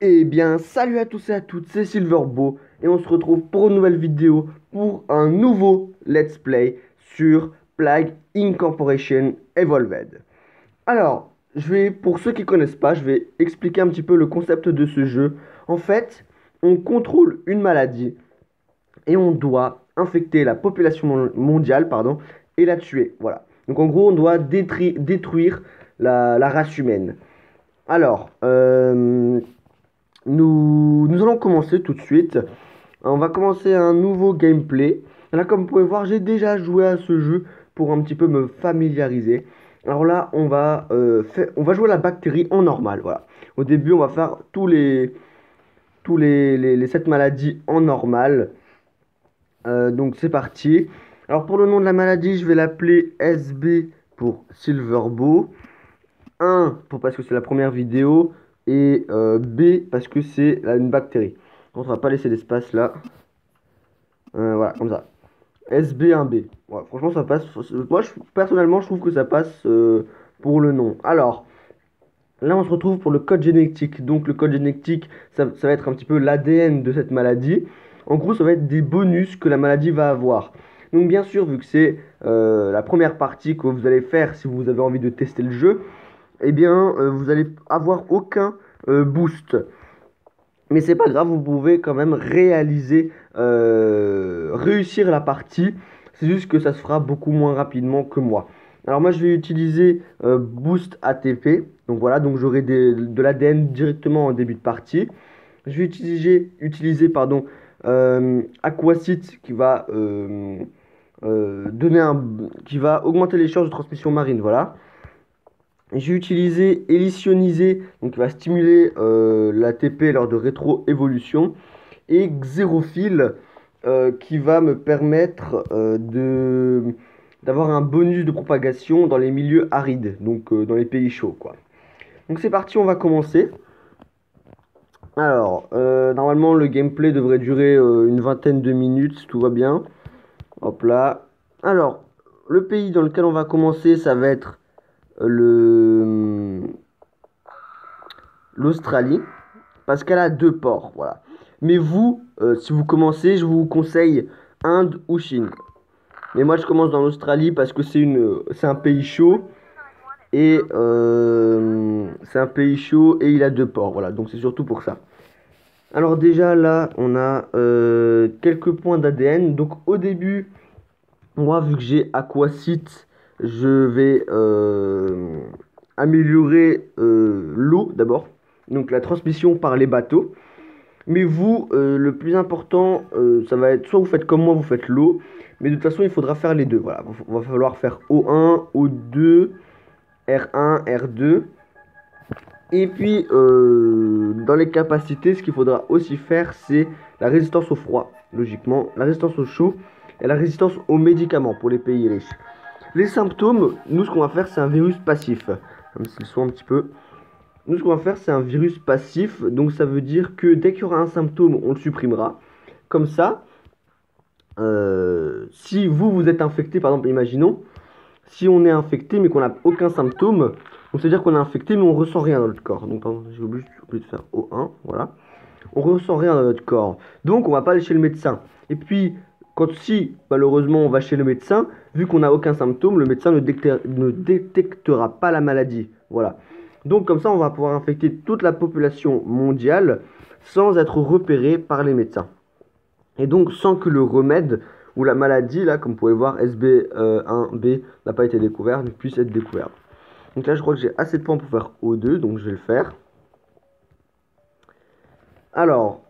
Eh bien, salut à tous et à toutes, c'est Silverbo et on se retrouve pour une nouvelle vidéo pour un nouveau Let's Play sur Plague Incorporation Evolved. Alors, pour ceux qui connaissent pas, je vais expliquer un petit peu le concept de ce jeu. En fait, on contrôle une maladie et on doit infecter la population mondiale, pardon, et la tuer. Voilà. Donc en gros, on doit détruire la race humaine. Alors, nous allons commencer tout de suite. On va commencer un nouveau gameplay. Là, comme vous pouvez voir, j'ai déjà joué à ce jeu pour un petit peu me familiariser. Alors là, on va jouer la bactérie en normal. Voilà. Au début, on va faire les 7 maladies en normal. Donc c'est parti. Alors pour le nom de la maladie, je vais l'appeler SB pour Silverbow. 1 parce que c'est la première vidéo et B parce que c'est une bactérie. Donc, on va pas laisser d'espace là. Voilà, comme ça. SB1B. Ouais, franchement, ça passe. Moi, personnellement, je trouve que ça passe pour le nom. Alors, là, on se retrouve pour le code génétique. Donc, le code génétique, ça va être un petit peu l'ADN de cette maladie. En gros, ça va être des bonus que la maladie va avoir. Donc, bien sûr, vu que c'est la première partie que vous allez faire si vous avez envie de tester le jeu, eh bien, vous allez avoir aucun boost. Mais c'est pas grave, vous pouvez quand même réussir la partie. C'est juste que ça se fera beaucoup moins rapidement que moi. Alors moi, je vais utiliser Boost ATP. Donc voilà, donc j'aurai de l'ADN directement en début de partie. Je vais utiliser pardon, Aquacite qui va augmenter les chances de transmission marine. Voilà. J'ai utilisé Elysionisé, donc qui va stimuler l'ATP lors de rétroévolution, et Xérophile, qui va me permettre d'avoir un bonus de propagation dans les milieux arides, donc dans les pays chauds, quoi. Donc c'est parti, on va commencer. Alors, normalement le gameplay devrait durer une vingtaine de minutes, si tout va bien. Hop là. Alors, le pays dans lequel on va commencer, ça va être le l'Australie, parce qu'elle a 2 ports, voilà. Mais vous, si vous commencez, je vous conseille Inde ou Chine. Mais moi, je commence dans l'Australie parce que c'est un pays chaud et il a 2 ports, voilà. Donc c'est surtout pour ça. Alors déjà là, on a quelques points d'ADN. Donc au début, moi, vu que j'ai Aquacite, je vais améliorer l'eau d'abord. Donc la transmission par les bateaux. Mais vous, le plus important, ça va être soit vous faites comme moi, vous faites l'eau. Mais de toute façon, il faudra faire les deux. Voilà, il va falloir faire O1, O2, R1, R2. Et puis, dans les capacités, ce qu'il faudra aussi faire, c'est la résistance au froid, logiquement, la résistance au chaud et la résistance aux médicaments pour les pays riches. Les symptômes, nous, ce qu'on va faire, c'est un virus passif. Même s'ils sont un petit peu. Nous, ce qu'on va faire, c'est un virus passif. Donc, ça veut dire que dès qu'il y aura un symptôme, on le supprimera. Comme ça, si vous êtes infecté, par exemple, imaginons, si on est infecté mais qu'on n'a aucun symptôme, donc c'est-à-dire qu'on est infecté mais on ressent rien dans notre corps. Donc, pardon, j'ai oublié de faire O1, voilà. On ressent rien dans notre corps. Donc, on va pas aller chez le médecin. Et puis, si malheureusement on va chez le médecin, vu qu'on n'a aucun symptôme, le médecin ne détectera pas la maladie. Voilà. Donc comme ça, on va pouvoir infecter toute la population mondiale sans être repéré par les médecins. Et donc sans que le remède ou la maladie, là, comme vous pouvez voir, SB1B n'a pas été découvert, ne puisse être découvert. Donc là, je crois que j'ai assez de points pour faire O2, donc je vais le faire. Alors,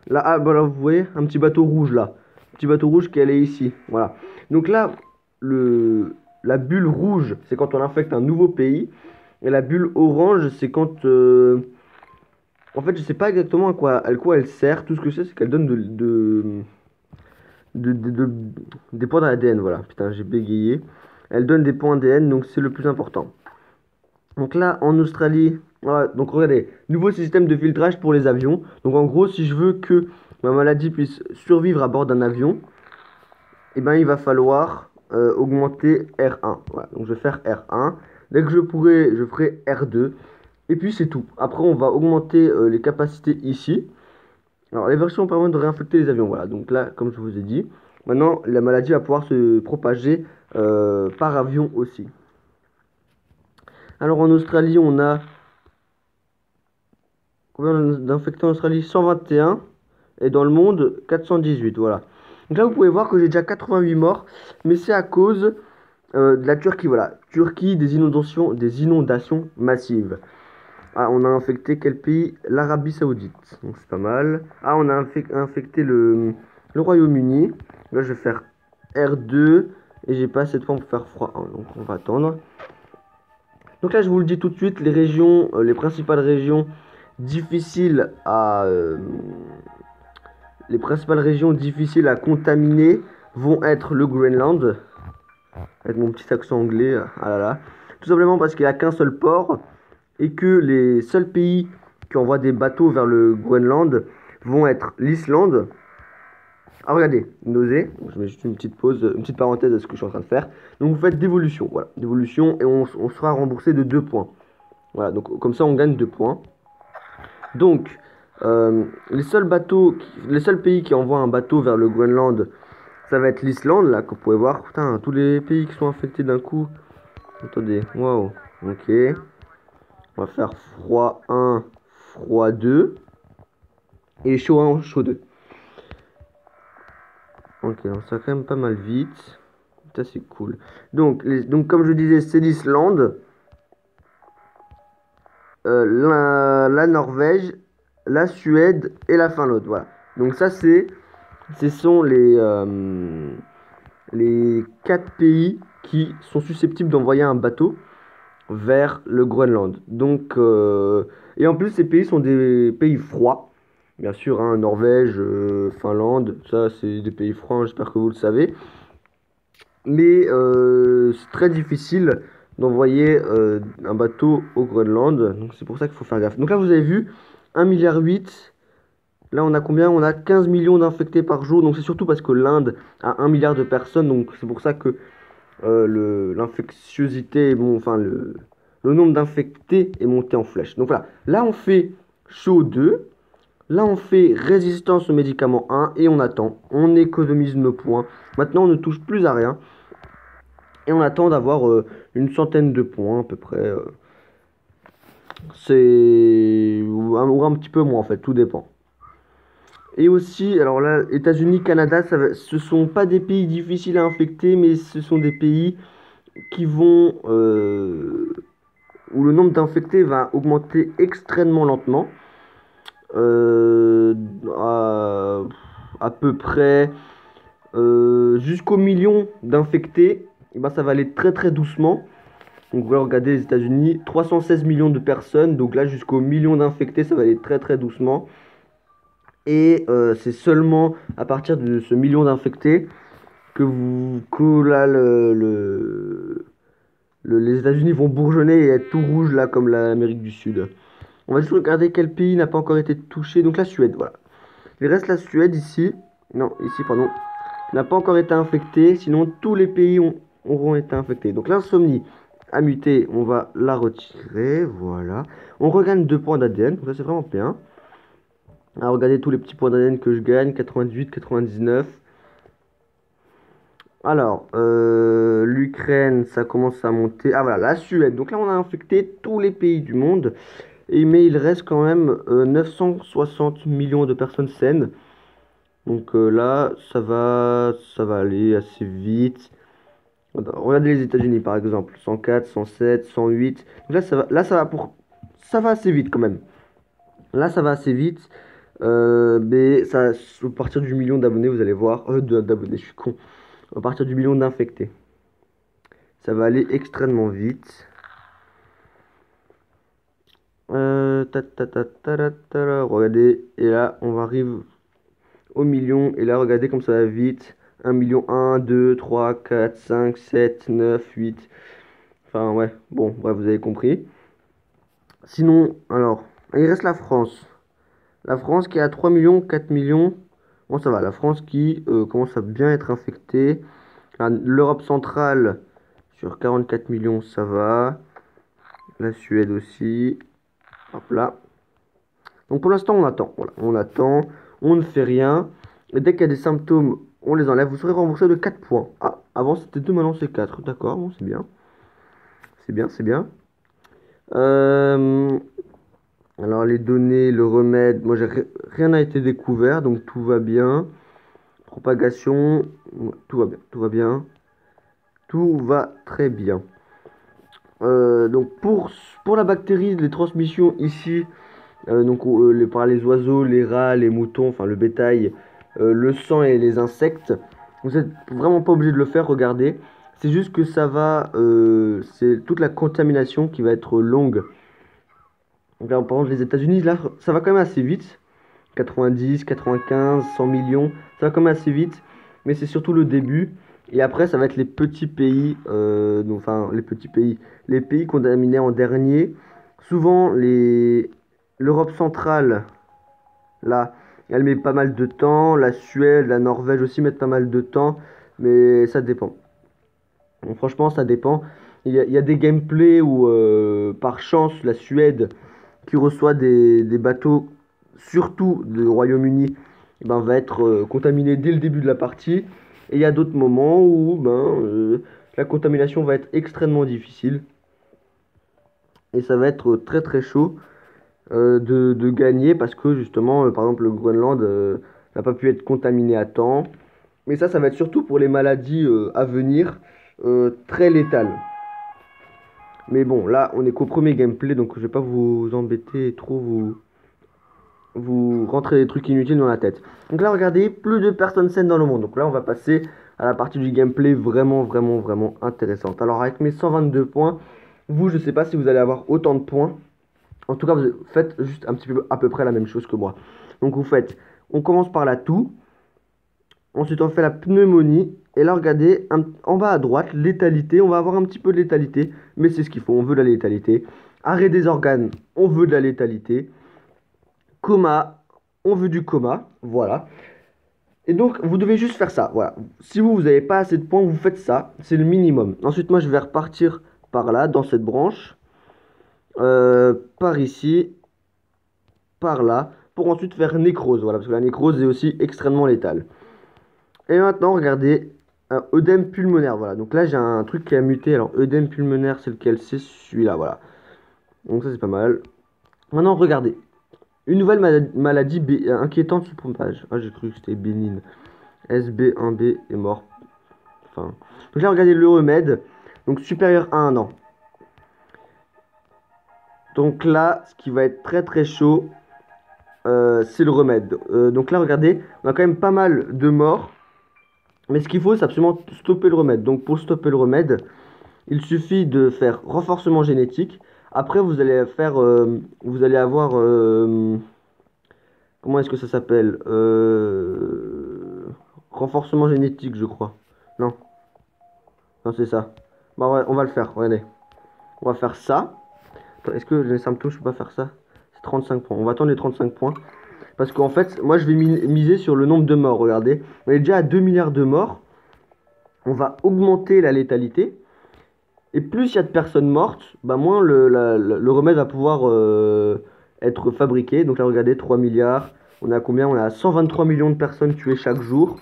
là, voilà, vous voyez, un petit bateau rouge là. Un petit bateau rouge qui est allé ici. Voilà. Donc là, la bulle rouge, c'est quand on infecte un nouveau pays. Et la bulle orange, c'est quand... en fait, je sais pas exactement à quoi elle sert. Tout ce que je sais, c'est qu'elle donne des points d'ADN. Voilà. Putain, j'ai bégayé. Elle donne des points d'ADN, donc c'est le plus important. Donc là, en Australie, voilà, donc regardez, nouveau système de filtrage pour les avions. Donc en gros, si je veux que ma maladie puisse survivre à bord d'un avion, eh ben, il va falloir augmenter R1. Voilà, donc je vais faire R1. Dès que je pourrai, je ferai R2. Et puis c'est tout. Après, on va augmenter les capacités ici. Alors, les versions permettent de réinfecter les avions. Voilà, donc là, comme je vous ai dit, maintenant, la maladie va pouvoir se propager par avion aussi. Alors, en Australie, on a combien d'infectés en Australie? 121. Et dans le monde, 418. Voilà. Donc là, vous pouvez voir que j'ai déjà 88 morts. Mais c'est à cause de la Turquie. Voilà. Turquie, des inondations massives. Ah, on a infecté quel pays? L'Arabie Saoudite. Donc c'est pas mal. Ah, on a infecté le Royaume-Uni. Là, je vais faire R2. Et j'ai pas assez de temps pour faire froid 1. Donc on va attendre. Donc là, je vous le dis tout de suite, les régions, les principales régions difficiles à, les principales régions difficiles à contaminer vont être le Groenland. Avec mon petit accent anglais, ah là là. Tout simplement parce qu'il n'y a qu'un seul port et que les seuls pays qui envoient des bateaux vers le Groenland vont être l'Islande. Ah regardez, nausée. Je mets juste une petite pause, une petite parenthèse à ce que je suis en train de faire. Donc vous faites dévolution, voilà, dévolution et on sera remboursé de 2 points. Voilà, donc comme ça on gagne 2 points. Donc les seuls pays qui envoient un bateau vers le Groenland, ça va être l'Islande, là, que vous pouvez voir. Putain, tous les pays qui sont infectés d'un coup. Attendez, waouh, ok. On va faire froid 1, froid 2. Et chaud 1, chaud 2. Ok, donc ça va quand même pas mal vite. Ça, c'est cool. Donc, comme je disais, c'est l'Islande, la Norvège, la Suède et la Finlande. Voilà. Donc ça, ce sont les 4 pays qui sont susceptibles d'envoyer un bateau vers le Groenland. Donc, et en plus, ces pays sont des pays froids. Bien sûr, hein, Norvège, Finlande, ça c'est des pays froids, j'espère que vous le savez. Mais c'est très difficile d'envoyer un bateau au Groenland. Donc c'est pour ça qu'il faut faire gaffe. Donc là, vous avez vu, 1,8 milliard. Là, on a combien? On a 15 millions d'infectés par jour. Donc c'est surtout parce que l'Inde a 1 milliard de personnes. Donc c'est pour ça que l'infectiosité, enfin le nombre d'infectés est monté en flèche. Donc voilà, là on fait chaud 2, là on fait résistance aux médicaments 1 et on attend, on économise nos points. Maintenant on ne touche plus à rien et on attend d'avoir une centaine de points à peu près. Ou un petit peu moins en fait, tout dépend. Et aussi, alors là, États-Unis, Canada, ce sont pas des pays difficiles à infecter, mais ce sont des pays qui vont où le nombre d'infectés va augmenter extrêmement lentement, euh, à, à peu près jusqu'au million d'infectés, et ben ça va aller très très doucement. Donc voilà, regardez les États-Unis, 316 millions de personnes, donc là jusqu'au million d'infectés, ça va aller très très doucement. Et c'est seulement à partir de ce million d'infectés que là, les États-Unis vont bourgeonner et être tout rouge là comme l'Amérique du Sud. On va juste regarder quel pays n'a pas encore été touché. Donc la Suède, voilà. Il reste la Suède ici. Non, ici, pardon. N'a pas encore été infecté. Sinon, tous les pays auront été infectés. Donc l'insomnie a muté. On va la retirer. Voilà. On regagne 2 points d'ADN. Donc ça, c'est vraiment bien. Alors, regardez tous les petits points d'ADN que je gagne. 98, 99. Alors, l'Ukraine, ça commence à monter. Ah voilà, la Suède. Donc là, on a infecté tous les pays du monde. Mais il reste quand même 960 millions de personnes saines. Donc là, ça va aller assez vite. Regardez les États-Unis par exemple, 104, 107, 108. Donc ça va assez vite quand même. Là, ça va assez vite. Mais ça, à partir du million d'abonnés, vous allez voir, d'abonnés, je suis con. À partir du million d'infectés, ça va aller extrêmement vite. Regardez, et là, on arrive au million. Et là, regardez comme ça va vite. 1 million, 1, 2, 3, 4, 5, 7, 9, 8. Enfin, ouais, bon, bref, vous avez compris. Sinon, alors, il reste la France. La France qui a 3 millions, 4 millions. Bon, ça va. La France qui commence à bien être infectée. L'Europe centrale, sur 44 millions, ça va. La Suède aussi. Hop là. Donc pour l'instant, on attend. Voilà, on attend, on ne fait rien. Et dès qu'il y a des symptômes, on les enlève. Vous serez remboursé de 4 points. Ah, avant c'était 2, maintenant c'est 4. D'accord, bon, c'est bien. C'est bien, c'est bien. Alors les données, le remède, moi rien n'a été découvert, donc tout va bien. Propagation, tout va bien, tout va bien. Tout va très bien. Donc pour la bactérie, les transmissions ici, donc par les oiseaux, les rats, les moutons, enfin le bétail, le sang et les insectes, vous n'êtes vraiment pas obligé de le faire, regardez. C'est juste que ça va, c'est toute la contamination qui va être longue. Donc là, par exemple, les États-Unis, là, ça va quand même assez vite. 90, 95, 100 millions, ça va quand même assez vite. Mais c'est surtout le début. Et après, ça va être les petits pays, donc, enfin, les pays contaminés en dernier. Souvent, l'Europe centrale, là, elle met pas mal de temps. La Suède, la Norvège aussi mettent pas mal de temps. Mais ça dépend. Donc, franchement, ça dépend. Il y a des gameplays où, par chance, la Suède qui reçoit des bateaux, surtout du Royaume-Uni, eh ben, va être contaminé dès le début de la partie. Et il y a d'autres moments où la contamination va être extrêmement difficile. Et ça va être très très chaud de gagner parce que justement, par exemple, le Groenland n'a pas pu être contaminé à temps. Mais ça va être surtout pour les maladies à venir très létales. Mais bon, là, on est qu'au premier gameplay, donc je vais pas vous embêter et trop vous rentrez des trucs inutiles dans la tête. Donc là, regardez, plus de personnes saines dans le monde. Donc là, on va passer à la partie du gameplay vraiment, vraiment, vraiment intéressante. Alors avec mes 122 points, vous, je sais pas si vous allez avoir autant de points. En tout cas, vous faites juste un petit peu à peu près la même chose que moi. Donc vous faites, on commence par la toux. Ensuite, on fait la pneumonie. Et là, regardez, en bas à droite, létalité. On va avoir un petit peu de létalité, mais c'est ce qu'il faut. On veut de la létalité. Arrêt des organes, on veut de la létalité. Coma, on veut du coma. Voilà. Et donc, vous devez juste faire ça. Voilà. Si vous n'avez pas assez de points, vous faites ça. C'est le minimum. Ensuite, moi, je vais repartir par là, dans cette branche. Par ici. Par là. Pour ensuite faire nécrose. Voilà. Parce que la nécrose est aussi extrêmement létale. Et maintenant, regardez, un œdème pulmonaire, voilà. Donc là, j'ai un truc qui a muté. Alors, œdème pulmonaire, c'est lequel? C'est celui-là, voilà. Donc ça, c'est pas mal. Maintenant, regardez. Une nouvelle maladie inquiétante se propage. Ah, j'ai cru que c'était bénigne. SB1B est mort. Enfin. Donc là, regardez le remède. Donc supérieur à 1 an. Donc là, ce qui va être très très chaud, c'est le remède. Donc là, regardez, on a quand même pas mal de morts. Mais ce qu'il faut, c'est absolument stopper le remède. Donc pour stopper le remède, il suffit de faire renforcement génétique. Après, vous allez faire, vous allez avoir, comment est-ce que ça s'appelle? Renforcement génétique, je crois. Non, non, c'est ça. Bah ouais, on va le faire. Regardez, on va faire ça. Attends, est-ce que les symptômes, je peux pas faire ça? C'est 35 points. On va attendre les 35 points. Parce qu'en fait, moi, je vais miser sur le nombre de morts. Regardez, on est déjà à 2 milliards de morts. On va augmenter la létalité. Et plus il y a de personnes mortes, bah moins le remède va pouvoir être fabriqué. Donc là, regardez, 3 milliards. On est à combien? On est à 123 millions de personnes tuées chaque jour.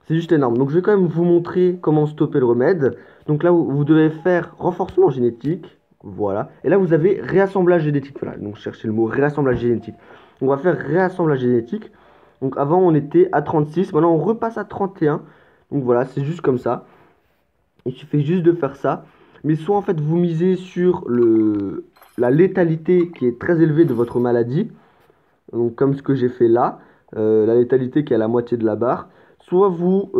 C'est juste énorme. Donc je vais quand même vous montrer comment stopper le remède. Donc là, vous devez faire renforcement génétique. Voilà. Et là, vous avez réassemblage génétique. Voilà. Donc cherchez le mot réassemblage génétique. On va faire réassemblage génétique. Donc avant, on était à 36. Maintenant, on repasse à 31. Donc voilà, c'est juste comme ça. Il suffit juste de faire ça. Mais soit en fait vous misez sur la létalité qui est très élevée de votre maladie, donc comme ce que j'ai fait là, la létalité qui est à la moitié de la barre, soit vous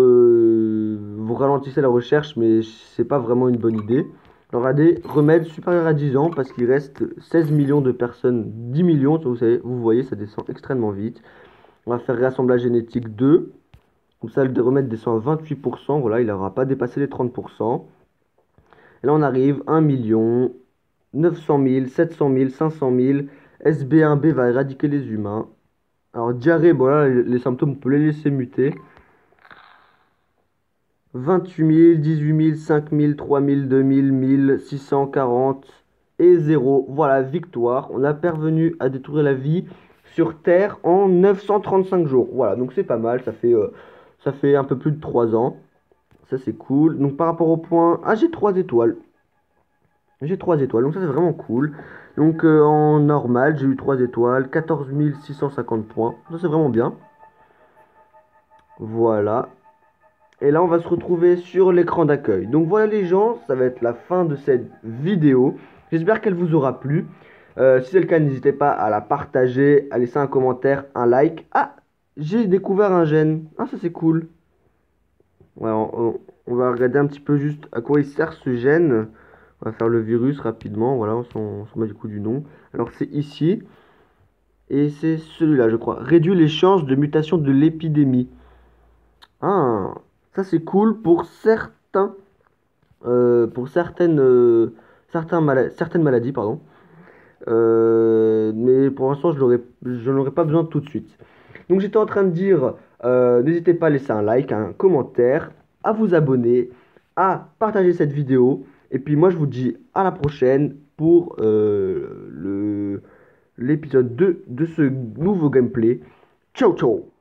ralentissez la recherche, mais c'est pas vraiment une bonne idée. Alors à des remèdes supérieurs à 10 ans, parce qu'il reste 16 millions de personnes, 10 millions, vous voyez, ça descend extrêmement vite. On va faire réassemblage génétique 2. Comme ça, le remède descend à 28%. Voilà, il n'aura pas dépassé les 30%. Et là, on arrive 1 million, 900 000, 700 000, 500 000. SB1B va éradiquer les humains. Alors, diarrhée, bon là, les symptômes, on peut les laisser muter. 28 000, 18 000, 5 000, 3 000, 2 000, 1 640. et 0. Voilà, victoire. On a parvenu à détruire la vie sur Terre en 935 jours. Voilà, donc c'est pas mal. Ça fait un peu plus de 3 ans. Ça, c'est cool. Donc, par rapport au point... Ah, j'ai 3 étoiles. J'ai 3 étoiles, donc ça, c'est vraiment cool. Donc, en normal, j'ai eu 3 étoiles. 14 650 points. Ça, c'est vraiment bien. Voilà. Et là, on va se retrouver sur l'écran d'accueil. Donc voilà les gens, ça va être la fin de cette vidéo. J'espère qu'elle vous aura plu. Si c'est le cas, n'hésitez pas à la partager, à laisser un commentaire, un like. Ah, j'ai découvert un gène. Ah, ça c'est cool. Ouais, on va regarder un petit peu juste à quoi il sert ce gène. On va faire le virus rapidement. Voilà, on s'en met du coup du nom. Alors c'est ici. Et c'est celui-là, je crois. Réduit les chances de mutation de l'épidémie. Ah, ça c'est cool pour certaines maladies, pardon. Mais pour l'instant, je n'aurais pas besoin tout de suite. Donc j'étais en train de dire, n'hésitez pas à laisser un like, un commentaire, à vous abonner, à partager cette vidéo. Et puis moi, je vous dis à la prochaine pour l'épisode 2 de ce nouveau gameplay. Ciao, ciao!